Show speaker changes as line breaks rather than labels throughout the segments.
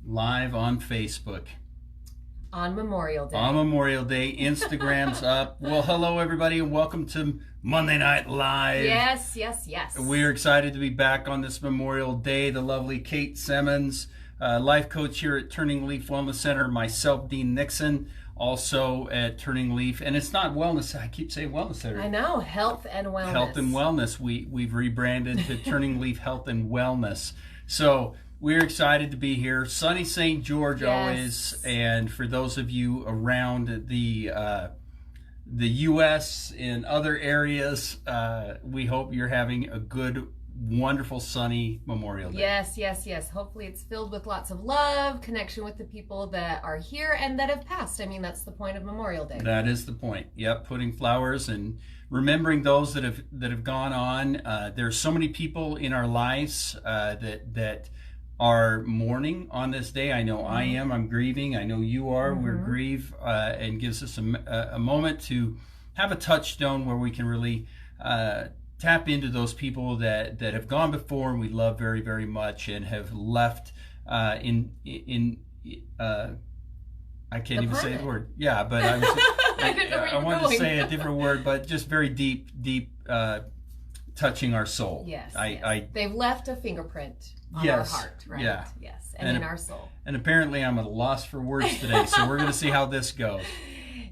live on Facebook.
On Memorial Day.
On Memorial Day. Instagram's up. Well, hello, everybody, and welcome to Monday Night Live.
Yes, yes, yes.
We're excited to be back on this Memorial Day. The lovely Kate Semmens, life coach here at TurningLeaf Wellness Center. Myself, Dean Nixon, also at Turning Leaf. And it's not wellness. I keep saying wellness center.
I know. Health and wellness.
Health and wellness. We've rebranded to TurningLeaf Health and Wellness. So we're excited to be here. Sunny St. George,
yes.
Always. And for those of you around the U.S. and other areas, we hope you're having a good, wonderful, sunny Memorial Day.
Yes, yes, yes. Hopefully it's filled with lots of love, connection with the people that are here and that have passed. I mean, that's the point of Memorial Day.
That is the point. Yep, putting flowers and remembering those that have gone on. There's so many people in our lives that are mourning on this day. I know I am. I'm grieving. I know you are. We're grieve, and gives us a moment to have a touchstone where we can really tap into those people that have gone before and we love very, very much and have left I can't even say the word. Yeah, but I wanted to say a different word, but just very deep touching our soul.
Yes, they've left a fingerprint on our heart, right? Yeah. Yes, and in our soul.
And apparently I'm at a loss for words today, so we're going to see how this goes.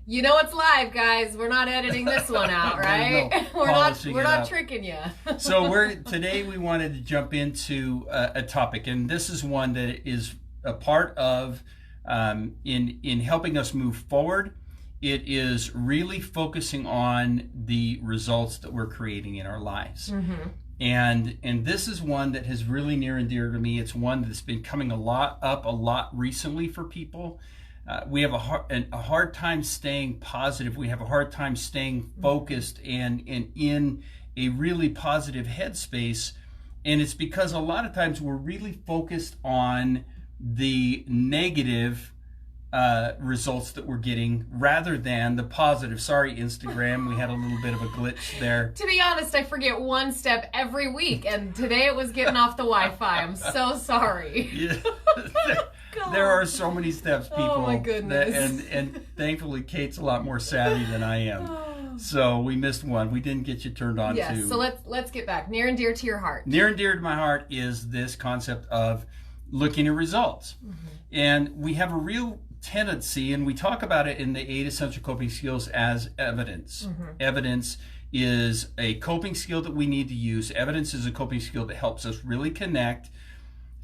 You know it's live, guys. We're not editing this one out, right?
No,
we're not tricking you.
So today we wanted to jump into a topic, and this is one that is a part of in helping us move forward. It is really focusing on the results that we're creating in our lives. And this is one that is really near and dear to me. It's one that's been coming a lot recently for people. We have a hard time staying positive. We have a hard time staying focused and in a really positive headspace. And it's because a lot of times we're really focused on the negative results that we're getting rather than the positive. Sorry, Instagram, we had a little bit of a glitch there.
To be honest, I forget one step every week, and today it was getting off the Wi-Fi. I'm so sorry.
Yeah. There are so many steps, people.
Oh my goodness.
And thankfully Kate's a lot more savvy than I am. So we missed one. We didn't get you turned on to.
So let's get back. Near and dear to your heart.
Near and dear to my heart is this concept of looking at results. And we have a real tendency, and we talk about it in the 8 essential coping skills as evidence. Evidence is a coping skill that we need to use. Evidence is a coping skill that helps us really connect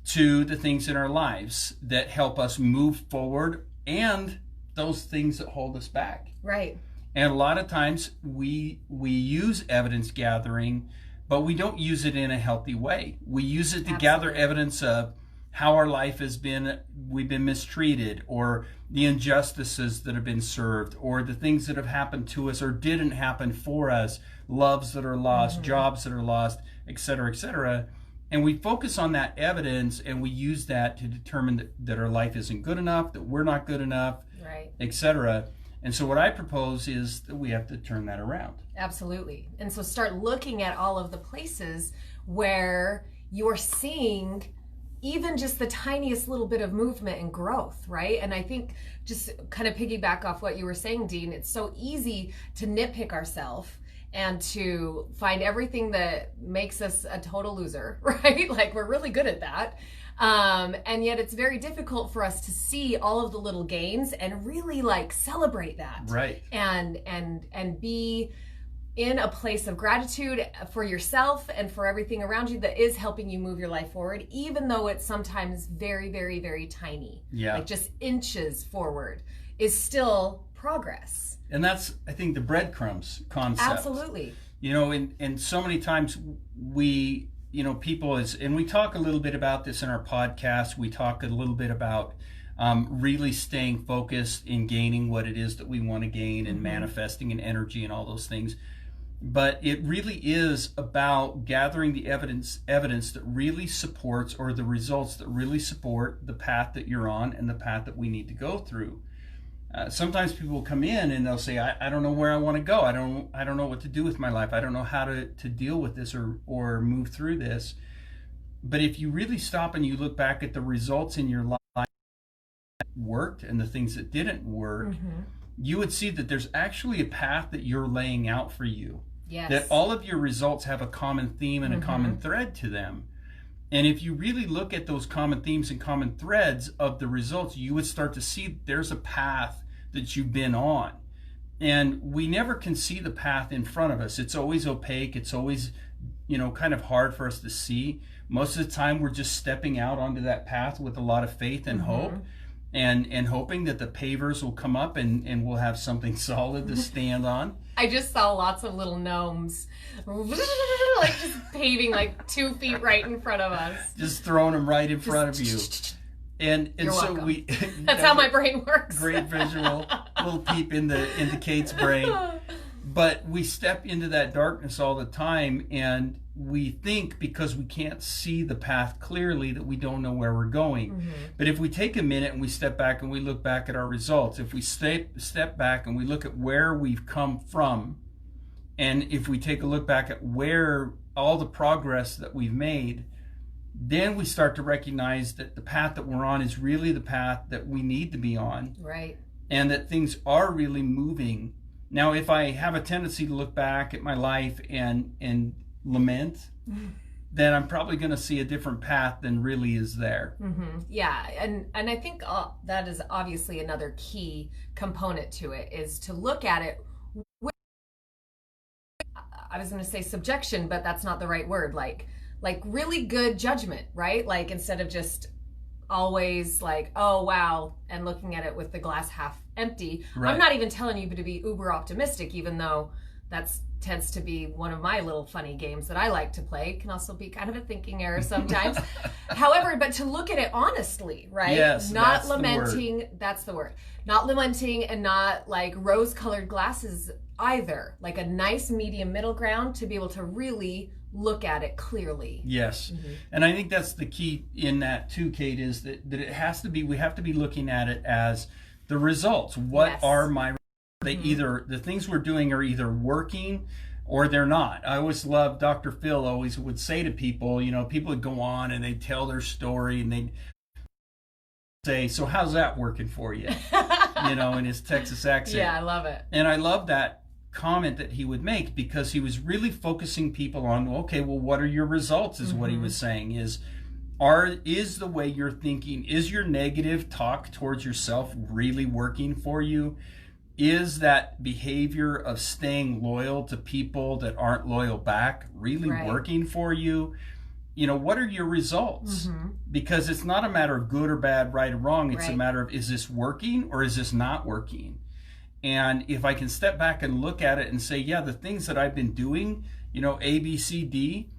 to the things in our lives that help us move forward and those things that hold us back.
Right.
And a lot of times we use evidence gathering, but we don't use it in a healthy way. We use it to gather evidence of how our life has been, we've been mistreated, or the injustices that have been served, or the things that have happened to us or didn't happen for us, loves that are lost, jobs that are lost, et cetera, et cetera. And we focus on that evidence and we use that to determine that our life isn't good enough, that we're not good enough,
right,
et cetera. And so what I propose is that we have to turn that around.
Absolutely. And so start looking at all of the places where you're seeing even just the tiniest little bit of movement and growth, right? And I think just kind of piggyback off what you were saying, Dean, it's so easy to nitpick ourselves and to find everything that makes us a total loser, right? Like we're really good at that. And yet it's very difficult for us to see all of the little gains and really like celebrate that.
Right.
And be in a place of gratitude for yourself and for everything around you that is helping you move your life forward, even though it's sometimes very, very, very tiny.
Yeah.
Like just inches forward is still progress.
And that's, I think, the breadcrumbs concept.
Absolutely.
You know, and so many times we, people and we talk a little bit about this in our podcast. We talk a little bit about really staying focused in gaining what it is that we want to gain and manifesting and energy and all those things. But it really is about gathering the evidence that really supports, or the results that really support the path that you're on and the path that we need to go through. Sometimes people come in and they'll say, I don't know where I want to go. I don't know what to do with my life. I don't know how to deal with this or move through this. But if you really stop and you look back at the results in your life worked and the things that didn't work, you would see that there's actually a path that you're laying out for you.
Yes.
That all of your results have a common theme and a common thread to them. And if you really look at those common themes and common threads of the results, you would start to see there's a path that you've been on. And we never can see the path in front of us. It's always opaque. It's always, kind of hard for us to see. Most of the time, we're just stepping out onto that path with a lot of faith and hope, and hoping that the pavers will come up and we'll have something solid to stand on.
I just saw lots of little gnomes like just paving like 2 feet right in front of us.
Just throwing them right in front of you. And
You're
so
welcome.
we
That's how my brain works.
Great visual, little peep into Kate's brain. But we step into that darkness all the time, and we think because we can't see the path clearly that we don't know where we're going. But if we take a minute and we step back and we look back at our results, if we step back and we look at where we've come from, and if we take a look back at where all the progress that we've made, then we start to recognize that the path that we're on is really the path that we need to be on.
Right.
And that things are really moving. Now, if I have a tendency to look back at my life and lament, then I'm probably going to see a different path than really is there.
Yeah, and I think that is obviously another key component to it, is to look at it with, I was going to say subjection, but that's not the right word. Like really good judgment, right? Like instead of just always like, oh wow, and looking at it with the glass half empty. Right. I'm not even telling you to be uber optimistic, even though that's tends to be one of my little funny games that I like to play. It can also be kind of a thinking error sometimes. However, but to look at it honestly, right?
Yes,
not lamenting, that's the word. Not lamenting and not like rose-colored glasses either. Like a nice medium middle ground to be able to really look at it clearly.
Yes. And I think that's the key in that too, Kate, is that it has to be, we have to be looking at it as the results. What are my, they either, the things we're doing are either working or they're not. I always love, Dr. Phil always would say to people, people would go on and they'd tell their story and they'd say, so how's that working for you? In his Texas accent.
Yeah, I love it.
And I love that comment that he would make, because he was really focusing people on, okay, well, what are your results, is what he was saying, is the way you're thinking, is your negative talk towards yourself really working for you? Is that behavior of staying loyal to people that aren't loyal back really working for you? What are your results? Because it's not a matter of good or bad, right or wrong. It's a matter of, is this working or is this not working? And if I can step back and look at it and say, yeah, the things that I've been doing, A, B, C, D,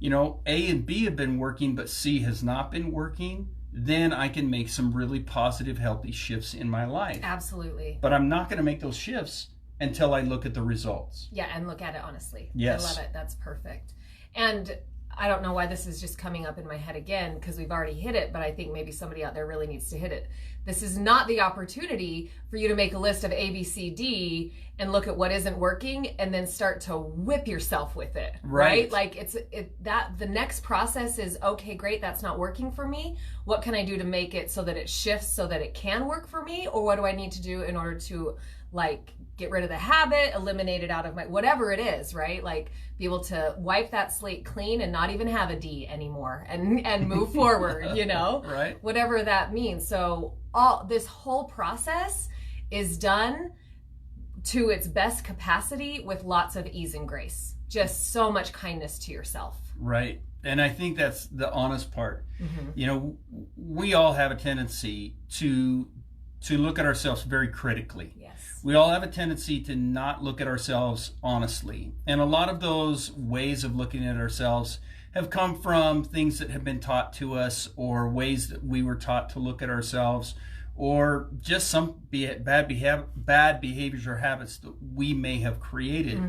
A and B have been working, but C has not been working, then I can make some really positive, healthy shifts in my life.
Absolutely.
But I'm not going to make those shifts until I look at the results.
Yeah, and look at it honestly.
Yes.
I love it. That's perfect. And I don't know why this is just coming up in my head again, because we've already hit it, but I think maybe somebody out there really needs to hit it. This is not the opportunity for you to make a list of A, B, C, D and look at what isn't working and then start to whip yourself with it. Right? Like the next process is, okay, great, that's not working for me. What can I do to make it so that it shifts so that it can work for me? Or what do I need to do in order to get rid of the habit, eliminate it out of my, whatever it is, right? Like be able to wipe that slate clean and not even have a D anymore and move forward,
Right.
Whatever that means. So this whole process is done to its best capacity with lots of ease and grace. Just so much kindness to yourself.
Right. And I think that's the honest part. We all have a tendency to look at ourselves very critically.
Yes.
We all have a tendency to not look at ourselves honestly. And a lot of those ways of looking at ourselves have come from things that have been taught to us, or ways that we were taught to look at ourselves, or just some bad behaviors or habits that we may have created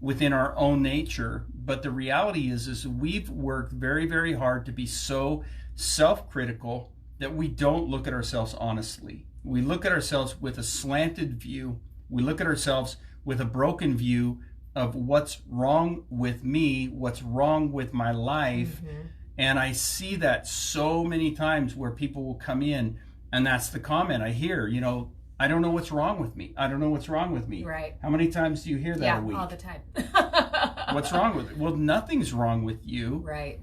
within our own nature. But the reality is we've worked very, very hard to be so self-critical that we don't look at ourselves honestly. We look at ourselves with a slanted view. We look at ourselves with a broken view of what's wrong with me, what's wrong with my life. And I see that so many times where people will come in And that's the comment I hear, I don't know what's wrong with me. I don't know what's wrong with me.
Right.
How many times do you hear that a week?
All the time.
What's wrong with it? Well, nothing's wrong with you.
Right.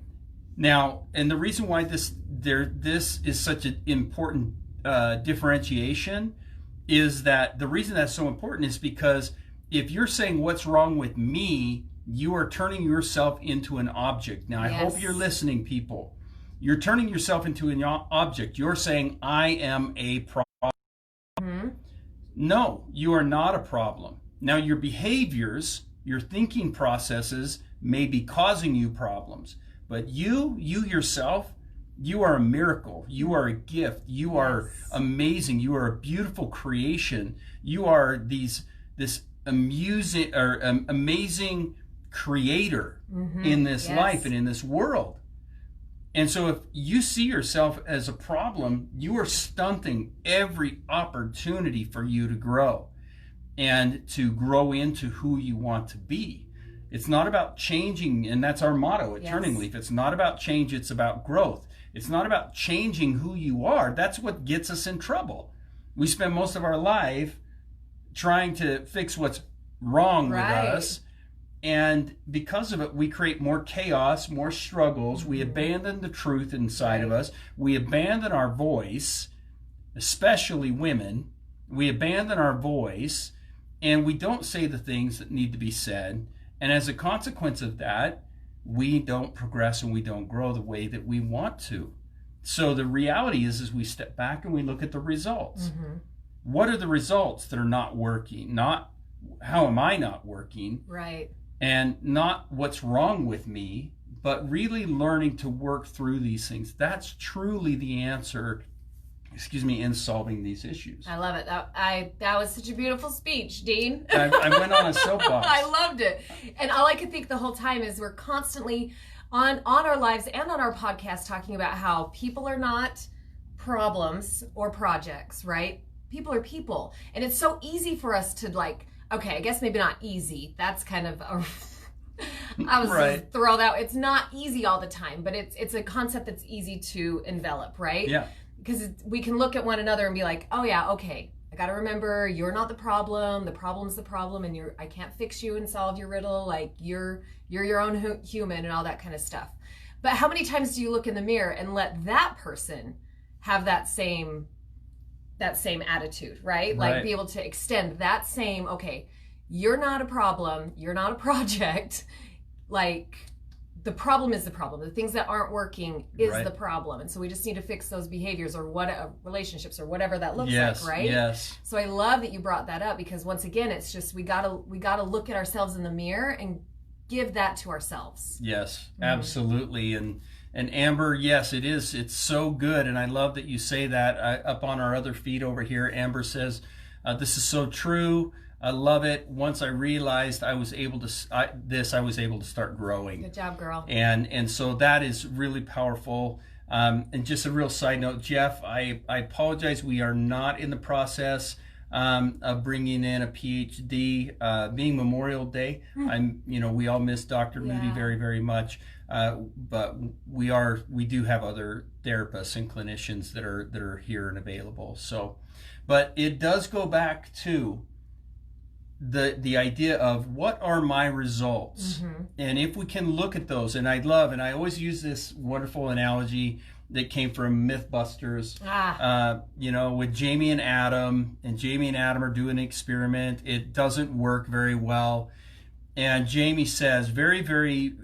Now, and the reason why this is such an important differentiation is that the reason that's so important is because if you're saying what's wrong with me, you are turning yourself into an object. Now, I hope you're listening, people. You're turning yourself into an object. You're saying, I am a problem.
Mm-hmm.
No, you are not a problem. Now, your behaviors, your thinking processes may be causing you problems, but you yourself, you are a miracle. You are a gift. You are amazing. You are a beautiful creation. You are this amazing creator in this life and in this world. And so if you see yourself as a problem, you are stunting every opportunity for you to grow and to grow into who you want to be. It's not about changing, and that's our motto at Turning Leaf. It's not about change, it's about growth. It's not about changing who you are. That's what gets us in trouble. We spend most of our life trying to fix what's wrong with us. And because of it, we create more chaos, more struggles. We abandon the truth inside of us. We abandon our voice, especially women. We abandon our voice, and we don't say the things that need to be said. And as a consequence of that, we don't progress and we don't grow the way that we want to. So the reality is we step back and we look at the results. What are the results that are not working? Not how am I not working?
Right.
And not what's wrong with me, but really learning to work through these things. That's truly the answer, in solving these issues.
I love it. That was such a beautiful speech, Dean.
I went on a soapbox.
I loved it. And all I could think the whole time is we're constantly on our lives and on our podcast talking about how people are not problems or projects, right? People are people. And it's so easy for us to okay, I guess maybe not easy. That's kind of I was going to throw that. It's not easy all the time, but it's a concept that's easy to envelop, right?
Yeah.
Because we can look at one another and be like, oh yeah, okay, I got to remember you're not the problem's the problem, and I can't fix you and solve your riddle. Like you're your own human and all that kind of stuff. But how many times do you look in the mirror and let that person have that same attitude, right? Like be able to extend that same, okay, you're not a problem, you're not a project. Like the problem is the problem. The things that aren't working is the problem. And so we just need to fix those behaviors or relationships or whatever that looks like, right?
Yes.
So I love that you brought that up, because once again, it's just we gotta look at ourselves in the mirror and give that to ourselves. Yes,
absolutely. And Amber, yes, it is. It's so good. And I love that you say that. Up on our other feed over here, Amber says, this is so true. I love it. Once I realized I was able to start growing.
Good job, girl.
And so that is really powerful. And just a real side note, Jeff, I apologize. We are not in the process of bringing in a PhD. Being Memorial Day, we all miss Dr. Moody very, very much. But we do have other therapists and clinicians that are here and available. So, but it does go back to the idea of what are my results, and if we can look at those. And I always use this wonderful analogy that came from Mythbusters, with Jamie and Adam, and Jamie and Adam are doing an experiment. It doesn't work very well. And Jamie says very, very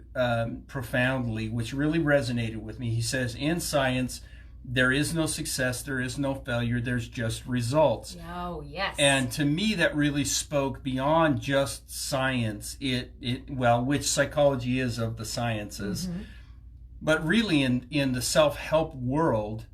profoundly, which really resonated with me, he says, in science, there is no success, there is no failure, there's just results.
Oh, yes.
And to me, that really spoke beyond just science, which psychology is of the sciences. But really in the self-help world,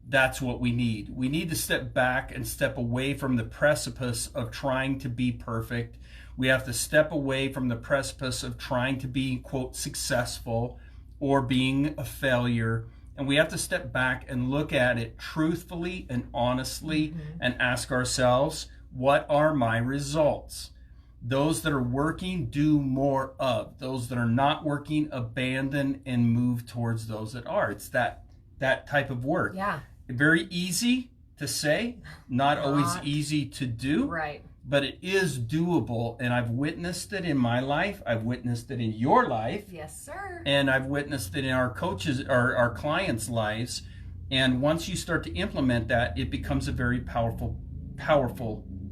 that's what we need. We need to step back and step away from the precipice of trying to be perfect. We have to step away from the precipice of trying to be, quote, successful or being a failure. And we have to step back and look at it truthfully and honestly and ask ourselves, what are my results? Those that are working, do more of. Those that are not working, abandon and move towards those that are. It's that type of work.
Yeah.
Very easy, to say, not always easy to do,
right?
But it is doable, and I've witnessed it in my life. I've witnessed it in your life.
Yes, sir.
And I've witnessed it in our coaches, our clients' lives. And once you start to implement that, it becomes a very powerful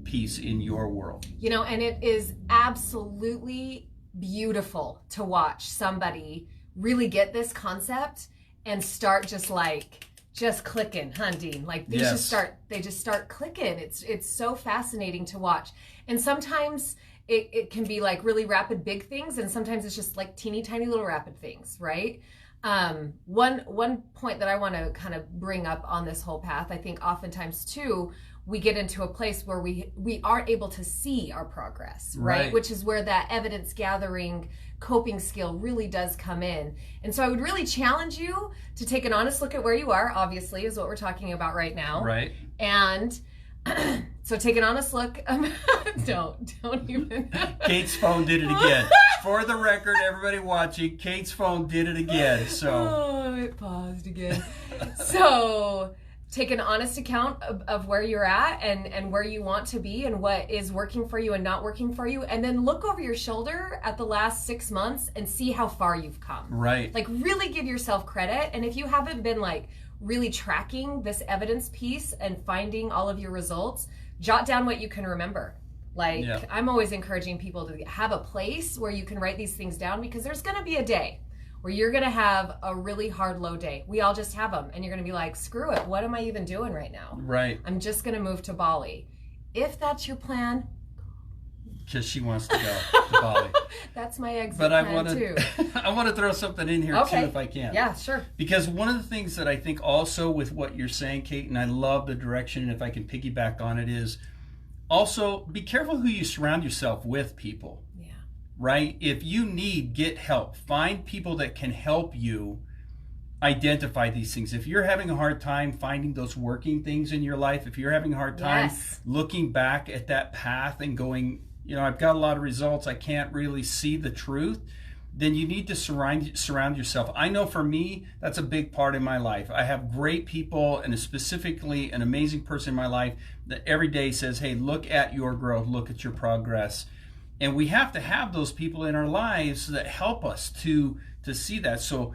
piece in your world.
You know, and it is absolutely beautiful to watch somebody really get this concept and start just clicking, Dean. Like they just start clicking. It's so fascinating to watch. And sometimes it can be like really rapid big things, and sometimes it's just like teeny tiny little rapid things, right? One point that I want to kind of bring up on this whole path, I think oftentimes too, we get into a place where we aren't able to see our progress, right? Which is where that evidence gathering coping skill really does come in. And so I would really challenge you to take an honest look at where you are, obviously, is what we're talking about right now.
Right.
And so take an honest look. Don't even.
Kate's phone did it again. For the record, everybody watching, Kate's phone did it again. So.
Oh, it paused again. So take an honest account of where you're at and where you want to be and what is working for you and not working for you. And then look over your shoulder at the last 6 months and see how far you've come.
Right.
Like really give yourself credit. And if you haven't been like really tracking this evidence piece and finding all of your results, jot down what you can remember. Like I'm always encouraging people to have a place where you can write these things down, because there's going to be a day where you're going to have a really hard, low day. We all just have them. And you're going to be like, screw it. What am I even doing right now?
Right.
I'm just going to move to Bali. If that's your plan.
Because she wants to go to Bali.
That's my exit
plan
too.
I want to throw something in here too, if I can.
Yeah, sure.
Because one of the things that I think also with what you're saying, Kate, and I love the direction, and if I can piggyback on it, is also be careful who you surround yourself with, people. Right? If you need, get help. Find people that can help you identify these things. If you're having a hard time finding those working things in your life, if you're having a hard time looking back at that path and going, I've got a lot of results, I can't really see the truth, then you need to surround yourself. I know for me, that's a big part in my life. I have great people, and specifically an amazing person in my life that every day says, hey, look at your growth, look at your progress. And we have to have those people in our lives that help us to see that. So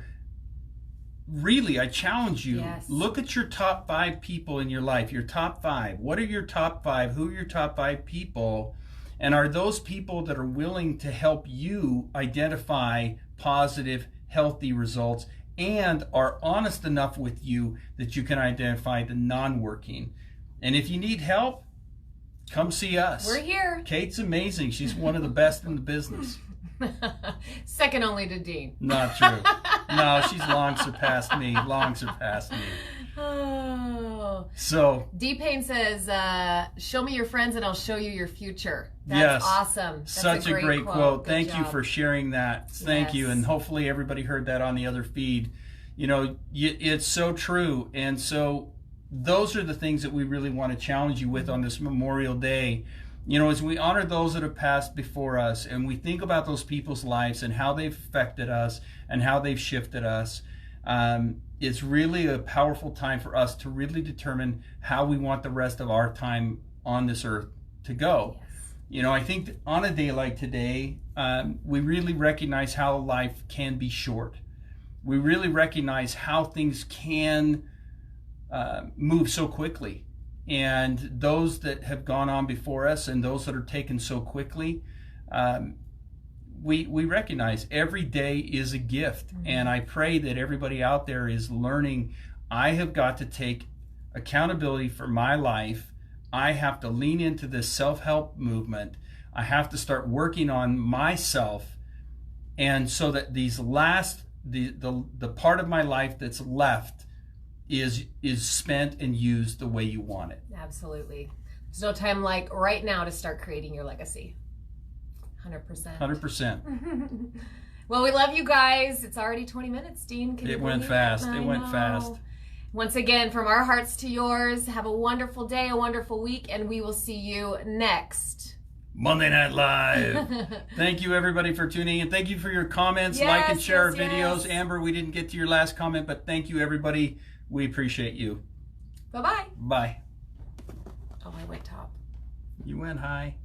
really, I challenge you, look at your top 5 people in your life, your top 5. What are your top 5? Who are your top 5 people? And are those people that are willing to help you identify positive, healthy results and are honest enough with you that you can identify the non-working? And if you need help, come see us.
We're here.
Kate's amazing. She's one of the best in the business.
Second only to Dean.
Not true. No, she's long surpassed me.
Oh.
So
D-Pain says, show me your friends and I'll show you your future. That's awesome. That's
such a great quote. Thank you for sharing that. Thank you. And hopefully everybody heard that on the other feed. It's so true. And so those are the things that we really want to challenge you with on this Memorial Day. As we honor those that have passed before us and we think about those people's lives and how they've affected us and how they've shifted us, it's really a powerful time for us to really determine how we want the rest of our time on this earth to go. I think that on a day like today, we really recognize how life can be short. We really recognize how things can move so quickly, and those that have gone on before us and those that are taken so quickly, we recognize every day is a gift. And I pray that everybody out there is learning, I have got to take accountability for my life. I have to lean into this self-help movement. I have to start working on myself, and so that these the part of my life that's left is spent and used the way you want it.
Absolutely. There's no time like right now to start creating your legacy. 100%.
100%.
Well, we love you guys. It's already 20 minutes, Dean.
It went fast. It went fast.
Once again, from our hearts to yours, have a wonderful day, a wonderful week, and we will see you next
Monday Night Live. Thank you, everybody, for tuning in. Thank you for your comments. Like and share our videos. Amber, we didn't get to your last comment, but thank you, everybody. We appreciate you.
Bye-bye.
Bye.
went top.
You went high.